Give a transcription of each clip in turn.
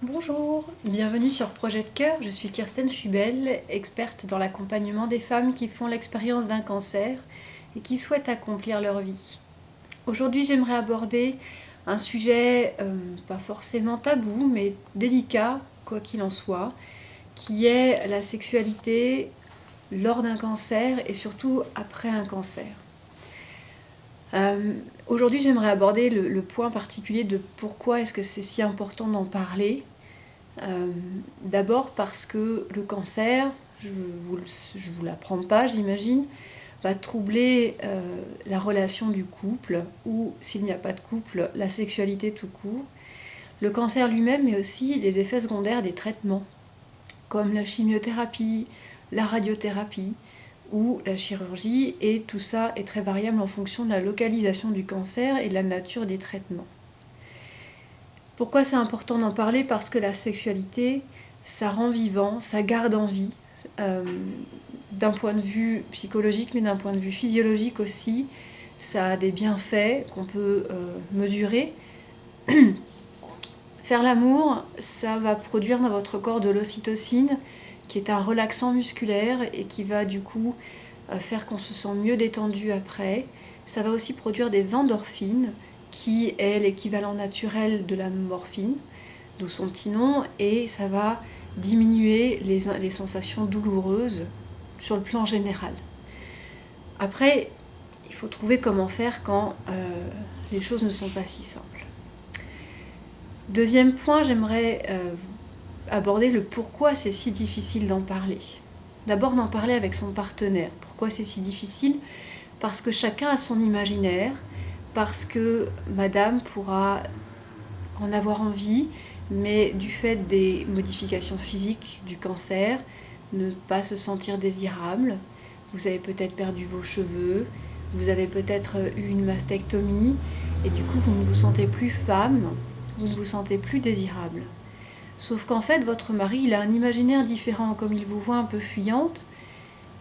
Bonjour, bienvenue sur Projet de Cœur, je suis Kirsten Schubel, experte dans l'accompagnement des femmes qui font l'expérience d'un cancer et qui souhaitent accomplir leur vie. Aujourd'hui j'aimerais aborder un sujet pas forcément tabou mais délicat, quoi qu'il en soit, qui est la sexualité lors d'un cancer et surtout après un cancer. Aujourd'hui j'aimerais aborder le point particulier de pourquoi est-ce que c'est si important d'en parler. D'abord parce que le cancer, je vous l'apprends pas j'imagine, va troubler la relation du couple ou s'il n'y a pas de couple, la sexualité tout court. Le cancer lui-même mais aussi les effets secondaires des traitements comme la chimiothérapie, la radiothérapie ou la chirurgie et tout ça est très variable en fonction de la localisation du cancer et de la nature des traitements. Pourquoi c'est important d'en parler? Parce que la sexualité, ça rend vivant, ça garde en vie, d'un point de vue psychologique, mais d'un point de vue physiologique aussi. Ça a des bienfaits qu'on peut mesurer. Faire l'amour, ça va produire dans votre corps de l'ocytocine, qui est un relaxant musculaire et qui va du coup faire qu'on se sent mieux détendu après. Ça va aussi produire des endorphines, qui est l'équivalent naturel de la morphine, d'où son petit nom, et ça va diminuer les sensations douloureuses sur le plan général. Après, il faut trouver comment faire quand les choses ne sont pas si simples. Deuxième point, j'aimerais aborder le pourquoi c'est si difficile d'en parler. D'abord d'en parler avec son partenaire. Pourquoi c'est si difficile? Parce que chacun a son imaginaire, parce que madame pourra en avoir envie, mais du fait des modifications physiques du cancer, ne pas se sentir désirable. Vous avez peut-être perdu vos cheveux, vous avez peut-être eu une mastectomie, et du coup vous ne vous sentez plus femme, vous ne vous sentez plus désirable. Sauf qu'en fait, votre mari, il a un imaginaire différent, comme il vous voit un peu fuyante.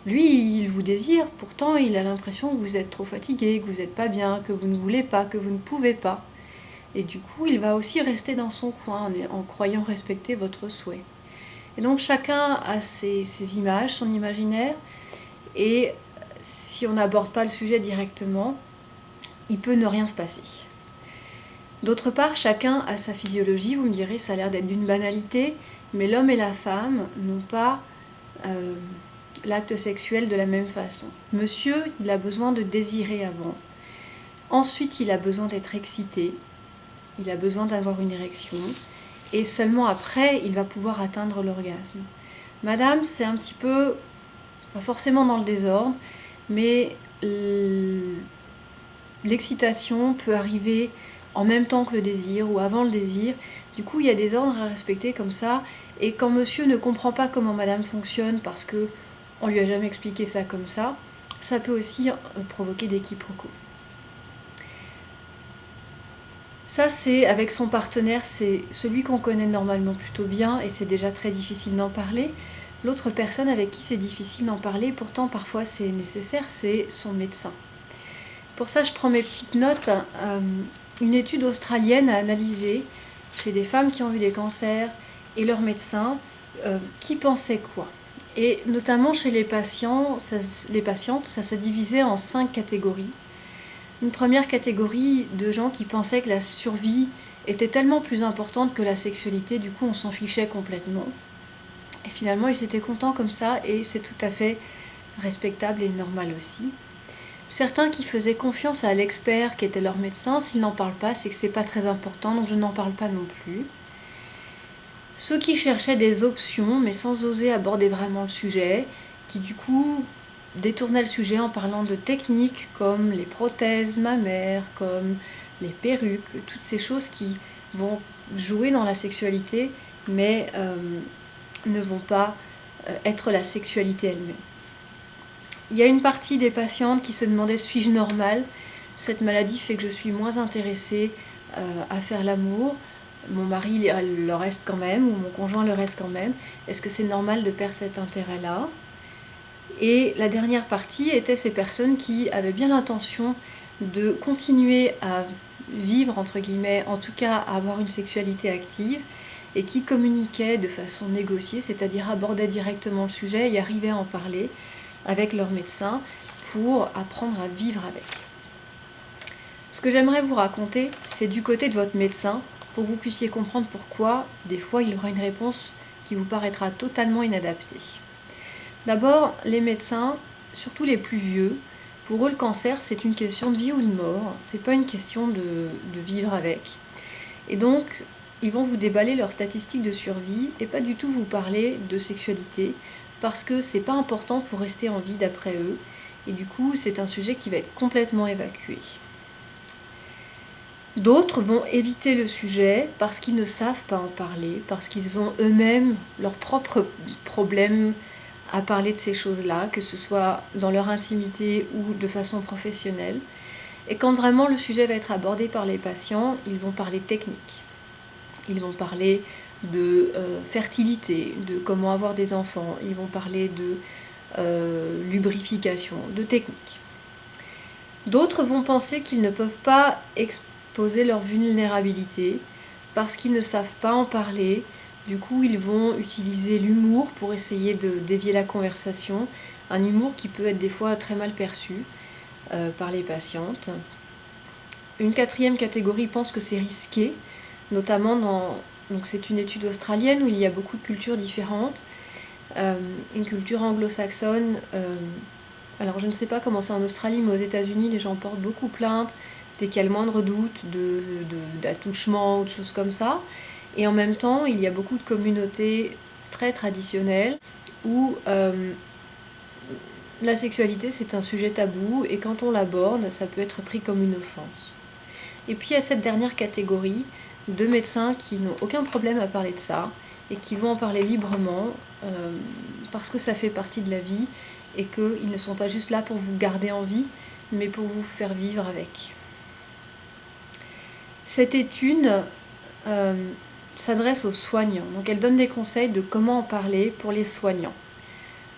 Lui, il vous désire, pourtant il a l'impression que vous êtes trop fatigué, que vous n'êtes pas bien, que vous ne voulez pas, que vous ne pouvez pas. Et du coup, il va aussi rester dans son coin en croyant respecter votre souhait. Et donc chacun a ses images, son imaginaire, et si on n'aborde pas le sujet directement, il peut ne rien se passer. D'autre part, chacun a sa physiologie, vous me direz, ça a l'air d'être d'une banalité, mais l'homme et la femme n'ont pas l'acte sexuel de la même façon. Monsieur, il a besoin de désirer avant. Ensuite, il a besoin d'être excité. Il a besoin d'avoir une érection. Et seulement après, il va pouvoir atteindre l'orgasme. Madame, c'est un petit peu, pas forcément dans le désordre, mais l'excitation peut arriver en même temps que le désir ou avant le désir. Du coup, il y a des ordres à respecter comme ça. Et quand monsieur ne comprend pas comment madame fonctionne parce que on lui a jamais expliqué ça comme ça peut aussi provoquer des quiproquos. Ça, c'est avec son partenaire, c'est celui qu'on connaît normalement plutôt bien et c'est déjà très difficile d'en parler. L'autre personne avec qui c'est difficile d'en parler, pourtant parfois c'est nécessaire, c'est son médecin. Pour ça, je prends mes petites notes. Une étude australienne a analysé chez des femmes qui ont eu des cancers et leurs médecins qui pensaient quoi. Et notamment chez les patientes, ça se divisait en 5 catégories. Une première catégorie de gens qui pensaient que la survie était tellement plus importante que la sexualité, du coup on s'en fichait complètement. Et finalement ils étaient contents comme ça et c'est tout à fait respectable et normal aussi. Certains qui faisaient confiance à l'expert qui était leur médecin, s'ils n'en parlent pas, c'est que c'est pas très important, donc je n'en parle pas non plus. Ceux qui cherchaient des options, mais sans oser aborder vraiment le sujet, qui du coup détournaient le sujet en parlant de techniques comme les prothèses mammaires, comme les perruques, toutes ces choses qui vont jouer dans la sexualité, mais ne vont pas être la sexualité elle-même. Il y a une partie des patientes qui se demandaient: suis-je normale? Cette maladie fait que je suis moins intéressée à faire l'amour. Mon mari le reste quand même, ou mon conjoint le reste quand même. Est-ce que c'est normal de perdre cet intérêt-là? Et la dernière partie était ces personnes qui avaient bien l'intention de continuer à vivre, entre guillemets, en tout cas à avoir une sexualité active, et qui communiquaient de façon négociée, c'est-à-dire abordaient directement le sujet et arrivaient à en parler avec leur médecin pour apprendre à vivre avec. Ce que j'aimerais vous raconter, c'est du côté de votre médecin, pour que vous puissiez comprendre pourquoi, des fois, il aura une réponse qui vous paraîtra totalement inadaptée. D'abord, les médecins, surtout les plus vieux, pour eux, le cancer, c'est une question de vie ou de mort, c'est pas une question de vivre avec. Et donc, ils vont vous déballer leurs statistiques de survie et pas du tout vous parler de sexualité, parce que c'est pas important pour rester en vie d'après eux, et du coup, c'est un sujet qui va être complètement évacué. D'autres vont éviter le sujet parce qu'ils ne savent pas en parler, parce qu'ils ont eux-mêmes leurs propres problèmes à parler de ces choses-là, que ce soit dans leur intimité ou de façon professionnelle. Et quand vraiment le sujet va être abordé par les patients, ils vont parler technique. Ils vont parler de fertilité, de comment avoir des enfants, ils vont parler de lubrification, de technique. D'autres vont penser qu'ils ne peuvent pas exposer leur vulnérabilité parce qu'ils ne savent pas en parler. Du coup, ils vont utiliser l'humour pour essayer de dévier la conversation. Un humour qui peut être des fois très mal perçu par les patientes. Une quatrième catégorie pense que c'est risqué, notamment donc c'est une étude australienne où il y a beaucoup de cultures différentes. Une culture anglo-saxonne, alors je ne sais pas comment c'est en Australie, mais aux États-Unis, les gens portent beaucoup plainte dès qu'il y a le moindre doute d'attouchement ou de choses comme ça. Et en même temps, il y a beaucoup de communautés très traditionnelles où la sexualité c'est un sujet tabou et quand on l'aborde, ça peut être pris comme une offense. Et puis il y a cette dernière catégorie de médecins qui n'ont aucun problème à parler de ça et qui vont en parler librement parce que ça fait partie de la vie et qu'ils ne sont pas juste là pour vous garder en vie, mais pour vous faire vivre avec. Cette étude s'adresse aux soignants, donc elle donne des conseils de comment en parler pour les soignants.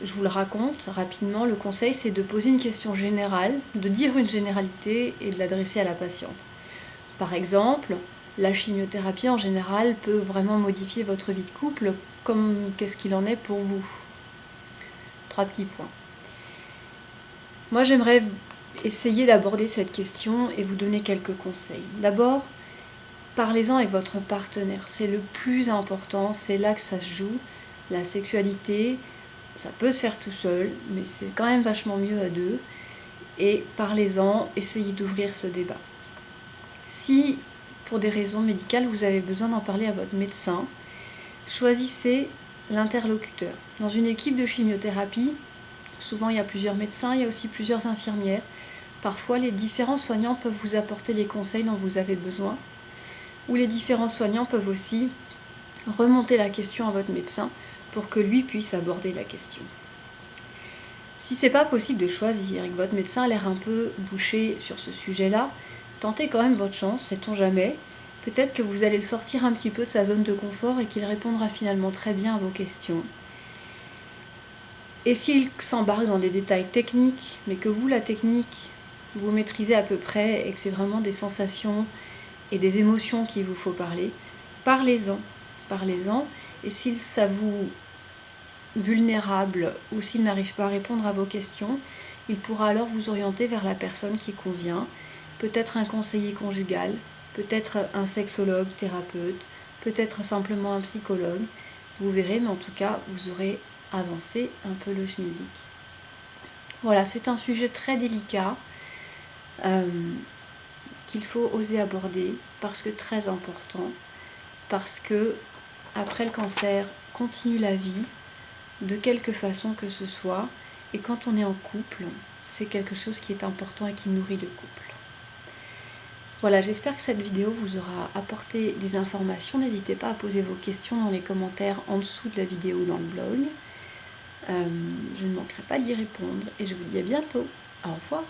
Je vous le raconte rapidement, le conseil c'est de poser une question générale, de dire une généralité et de l'adresser à la patiente. Par exemple, la chimiothérapie en général peut vraiment modifier votre vie de couple, comme qu'est-ce qu'il en est pour vous. 3 petits points. Moi j'aimerais essayer d'aborder cette question et vous donner quelques conseils. D'abord, parlez-en avec votre partenaire, c'est le plus important, c'est là que ça se joue. La sexualité, ça peut se faire tout seul, mais c'est quand même vachement mieux à deux. Et parlez-en, essayez d'ouvrir ce débat. Si, pour des raisons médicales, vous avez besoin d'en parler à votre médecin, choisissez l'interlocuteur. Dans une équipe de chimiothérapie, souvent il y a plusieurs médecins, il y a aussi plusieurs infirmières. Parfois, les différents soignants peuvent vous apporter les conseils dont vous avez besoin, ou les différents soignants peuvent aussi remonter la question à votre médecin pour que lui puisse aborder la question. Si c'est pas possible de choisir et que votre médecin a l'air un peu bouché sur ce sujet-là, tentez quand même votre chance, sait-on jamais. Peut-être que vous allez le sortir un petit peu de sa zone de confort et qu'il répondra finalement très bien à vos questions. Et s'il s'embarque dans des détails techniques, mais que vous, la technique, vous maîtrisez à peu près et que c'est vraiment des sensations et des émotions qu'il vous faut parler, parlez-en. Parlez-en. Et s'il s'avoue vulnérable ou s'il n'arrive pas à répondre à vos questions, il pourra alors vous orienter vers la personne qui convient, peut-être un conseiller conjugal, peut-être un sexologue, thérapeute, peut-être simplement un psychologue. Vous verrez, mais en tout cas, vous aurez avancé un peu le schmilblick. Voilà, c'est un sujet très délicat qu'il faut oser aborder parce que très important, parce que après le cancer, continue la vie, de quelque façon que ce soit, et quand on est en couple, c'est quelque chose qui est important et qui nourrit le couple. Voilà, j'espère que cette vidéo vous aura apporté des informations. N'hésitez pas à poser vos questions dans les commentaires en dessous de la vidéo ou dans le blog. Je ne manquerai pas d'y répondre et je vous dis à bientôt. Au revoir.